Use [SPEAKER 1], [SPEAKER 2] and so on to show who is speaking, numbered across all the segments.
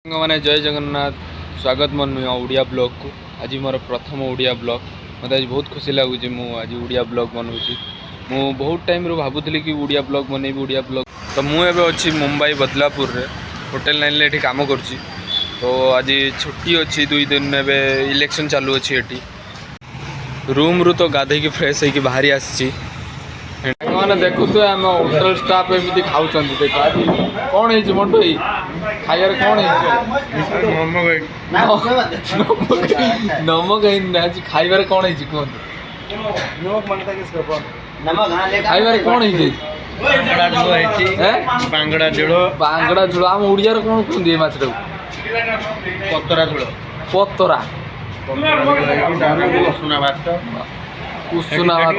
[SPEAKER 1] मैंने जय जगन्नाथ स्वागत मन ओडिया ब्लॉग को आज मोर प्रथम ओडिया ब्लॉग मत आज बहुत खुशी लगुच आज ओडिया ब्लॉग बनाऊँगी मु बहुत टाइम रू भावुली कि ओडिया ब्लॉग बनैबी ओडिया ब्लॉग तो मुझे अच्छी मुंबई बदलापुर रे होटेल 9 ये काम कर तो आज छुट्टी अच्छी 2 दिन एवं इलेक्शन चालू अच्छी ये रूम रू तो गाधे की फ्रेश होगी बाहरी आसी मैंने देखु तो आम होटेल स्टाफ एमती खाऊँ देख आज कौन है मंटू खाइबार कौन नमक आज खाइबार कौन है खाइबार कौन है
[SPEAKER 2] बांगड़ा झोल
[SPEAKER 1] बांगड़ा झोल आम ओडिया कौन कहते मछ
[SPEAKER 2] पतरा झोल
[SPEAKER 1] पतरा
[SPEAKER 2] उसना भात
[SPEAKER 1] उसना भात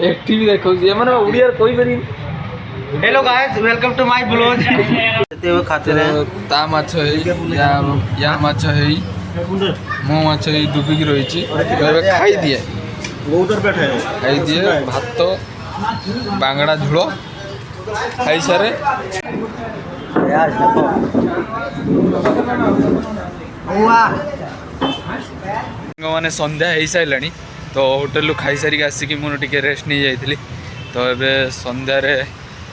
[SPEAKER 1] एक्टिव भी देखो ये मैंने ओडिया कोई करी
[SPEAKER 2] hello guys welcome to my blog खाते रहे
[SPEAKER 1] ता माछ है या माछ है मो माछ है डुबिकी रही खाई दिए खाई दिए भात बांगड़ा झोल खाई सारे मैंने संध्या हो सारे तो होटेल खाई सारिक आसिक मुझे रेस्ट नहीं जाइली तो ये संध्यार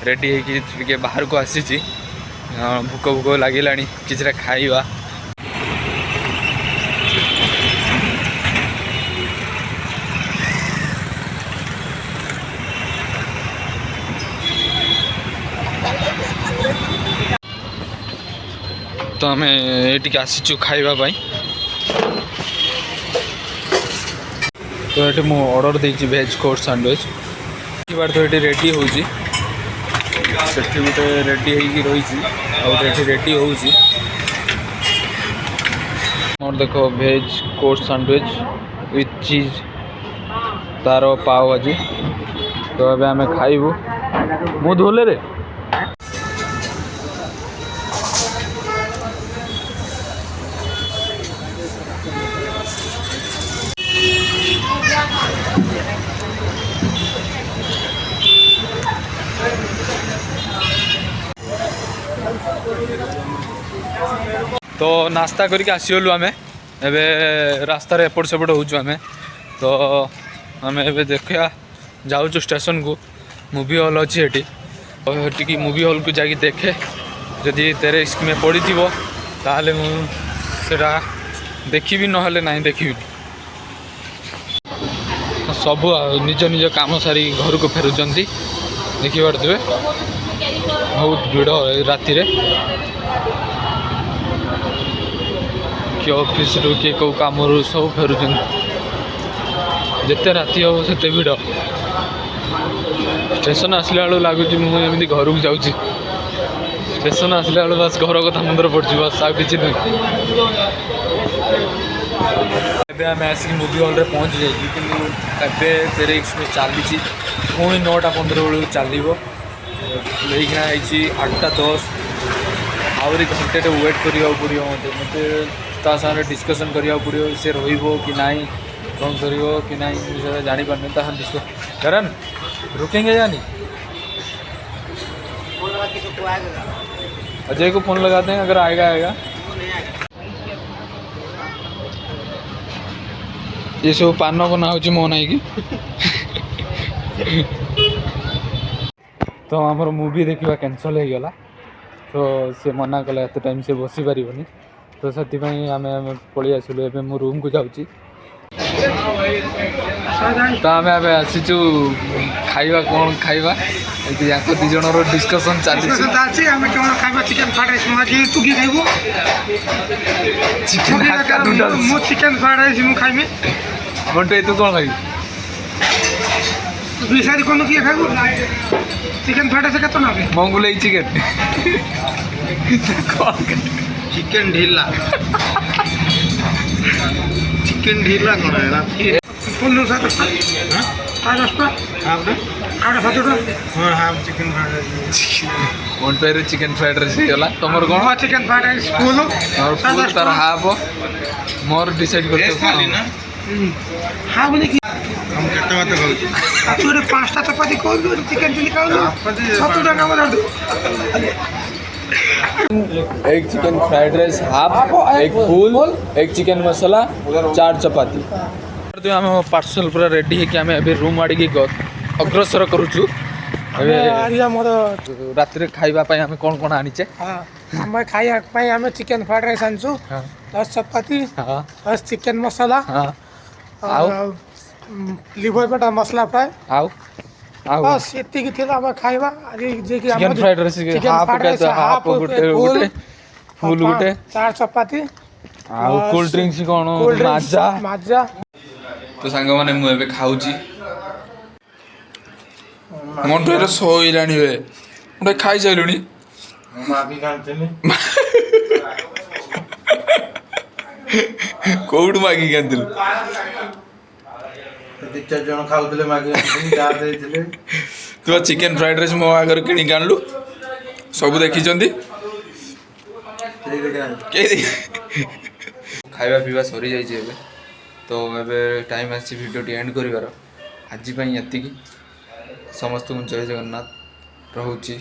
[SPEAKER 1] रेडी होके बाहर को आसी भूक भूक लगे किसी खाइबा तो आम ये आसीचु खाइबा तो ये मु ऑर्डर देछि वेज कोर्स सैंडविच बार तो ये रेडी हो गोटे रेडी होगी रेडी हो और देखो वेज कोर्स सैंडविच विथ चीज तार पाव भाजी तो अब आम खाइबू मु धोले रे तो नास्ता करके आसीगलु आम एवं रास्तार एपट सेपट होचु आम तो आम ए देखा जाऊँ स्टेशन को मूवी हॉल अच्छी ये मूवी हॉल को जाकि देखे जदि तेरे इश्क में पड़ी थी ताहले मुझा देखी ना देखी सब निज निज काम सारी घर को फेरुंट देखी पारे बहुत भिड़ राति कि ऑफिस रू किए कौ कम रू सब फेरुंट जिते राति हम से भिड़ स्टेशन आसला बेलू लगुच मुझे घर को जाऊँ स्टेशन आसला बेलू बस घर कथा मुंडर पड़ बस आ कि आम आसिक मूवी हॉल पहुँच जाइए तेरे एक्सप्रेस चली पुणी 9:15 बेलू चलो लेकिन 8:10 आहरी घंटे वेट करा पड़ो मत सारे डिस्कसन करा पड़ो सी कि नाई कौन कर कि ना जापारे करण रुकेंगे या नहीं अजय को फ़ोन लगाते हैं अगर आएगा आएगा ये सब पान बना हो मो नाई की तो आमर मूवी देखा कैंसल हो गला तो सी मना कला एत टाइम से बसी पारनी तो से आम पलि आसलु ए मो रूम को जाऊँ तो आम ए आसीचु खाइबा कौन खाइबा या दी जन डिस्कसन चली
[SPEAKER 2] चिकेन फ्राइड राइस तू खाइबू चिकेन फ्राइड राइस खाइबी
[SPEAKER 1] बंटे तू कौन खाइबू
[SPEAKER 2] बिसारी कौन किए खाइबू चिकेन फ्राइड राइस केतना बे
[SPEAKER 1] मंगुले चिकेन
[SPEAKER 2] चिकेन ढीला चिकेन ढीला कौन है ना पुल्लू साथ हां आज अस्पा आपने आड़ा साथुटा हां हां चिकेन फ्राइड राइस
[SPEAKER 1] वन पेरे चिकेन फ्राइड राइस गला तमर कोन
[SPEAKER 2] चिकेन फ्राइड राइस फुल
[SPEAKER 1] और फुल तार हाफ मोर डिसाइड करते
[SPEAKER 2] ना हां बोले कि हम केते बात कहू तू रे 5टा चपाती कहलु चिकेन चिली कहलु 7 टका बना दो
[SPEAKER 1] एक चिकन फ्राइड राइस हाफ, एक फुल, एक चिकन मसाला, 4 चपाती। तो आम पार्सल पूरा रेडी है आम ए रूम आड़ की अग्रसर करुचु।
[SPEAKER 2] मोर
[SPEAKER 1] रात खाइबा आम कौन कौन आनीचे
[SPEAKER 2] आम खाइबा आम चिकन फ्राइड राइस आनछु 10 चपाती 10 चिकन मसाला लिवर बटा मसला फ्राई
[SPEAKER 1] आउ
[SPEAKER 2] बस एतिक थिला आम खाइबा जे कि
[SPEAKER 1] चिकन फ्राइड राइस हाफ गोटे गोटे फुल गोटे
[SPEAKER 2] 4 चपाती
[SPEAKER 1] आउ कोल्ड ड्रिंक्स कौन माजा
[SPEAKER 2] माजा।
[SPEAKER 1] तो सांग मैंने मुझे खाऊची मन तो शोलाणी हे गोटे खाई सारे कौटू मागिक आनी
[SPEAKER 2] चार जन खाऊले मागे
[SPEAKER 1] तू चिकन फ्राइड राइस मो आगे किणिक आणलु सब देखी खाଇବା ପିଇବା ସରିଯାଇଛି ଏବେ ତ ଏବେ ଟାଇମ୍ ଆସିଛି ଭିଡ଼ିଓଟି ଏଣ୍ଡ କରିବାର। ଆଜି ପାଇଁ ଏତିକି। ସମସ୍ତଙ୍କୁ ଜୟ ଜଗନ୍ନାଥ ରହୁଛି।